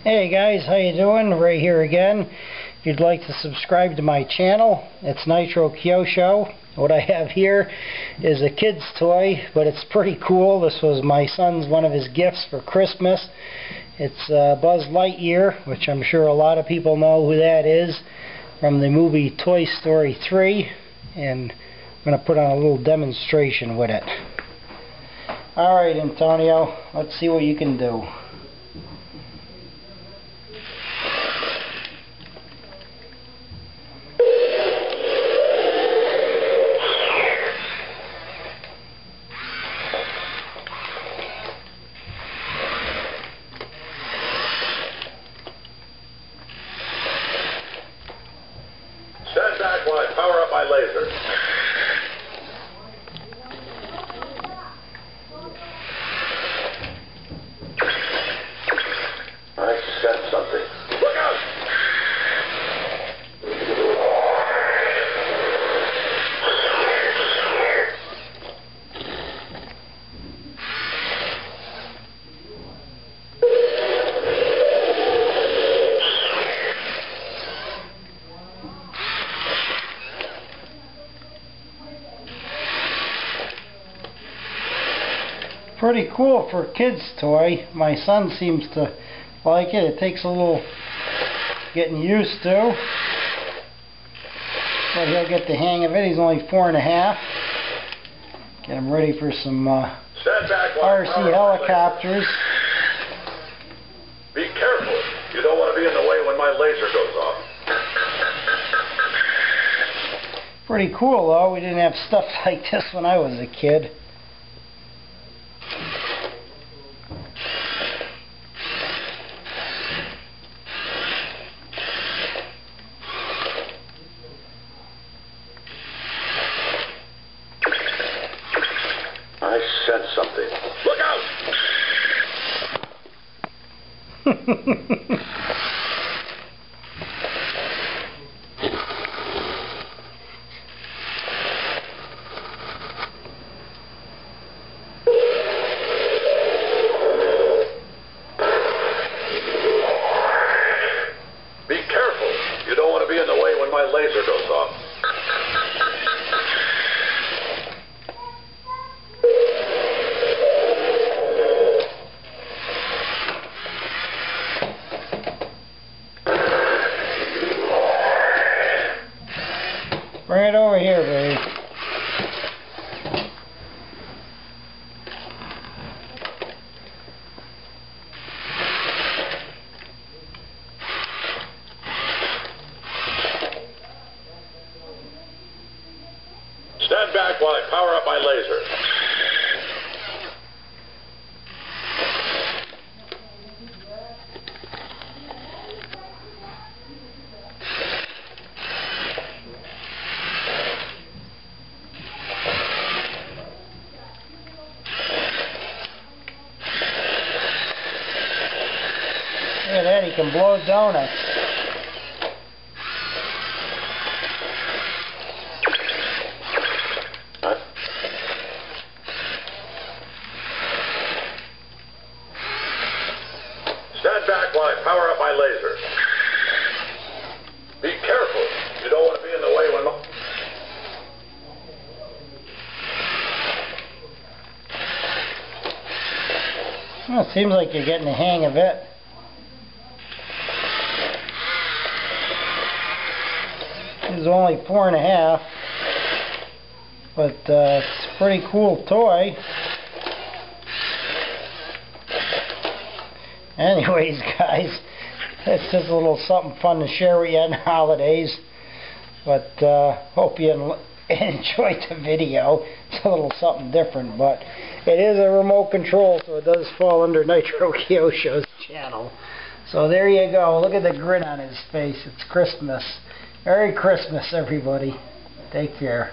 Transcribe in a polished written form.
Hey guys, how you doing? Ray here again. If you'd like to subscribe to my channel, it's Nitro Kyosho. What I have here is a kid's toy, but it's pretty cool. This was my son's one of his gifts for Christmas. It's Buzz Lightyear, which I'm sure a lot of people know who that is from the movie Toy Story 3, and I'm going to put on a little demonstration with it. Alright, Antonio, let's see what you can do. Stand back while I power up my laser. I sense something. Look out! Pretty cool for a kid's toy. My son seems to like it. It takes a little getting used to, but he'll get the hang of it. He's only 4.5. Get him ready for some RC helicopters. Be careful. You don't want to be in the way when my laser goes off. Pretty cool though. We didn't have stuff like this when I was a kid. I sense something. Look out! Be careful. You don't want to be in the way when my laser goes off. Bring it over here, baby. Stand back while I power up my laser. Look at that, he can blow donuts. Stand back while I power up my laser. Be careful. You don't want to be in the way when Well, it seems like you're getting the hang of it. He's only 4.5, but it's a pretty cool toy. Anyways, guys, it's just a little something fun to share with you on the holidays. But hope you enjoyed the video. It's a little something different, but it is a remote control, so it does fall under Nitro Kyosho's channel. So there you go. Look at the grin on his face. It's Christmas. Merry Christmas, everybody. Take care.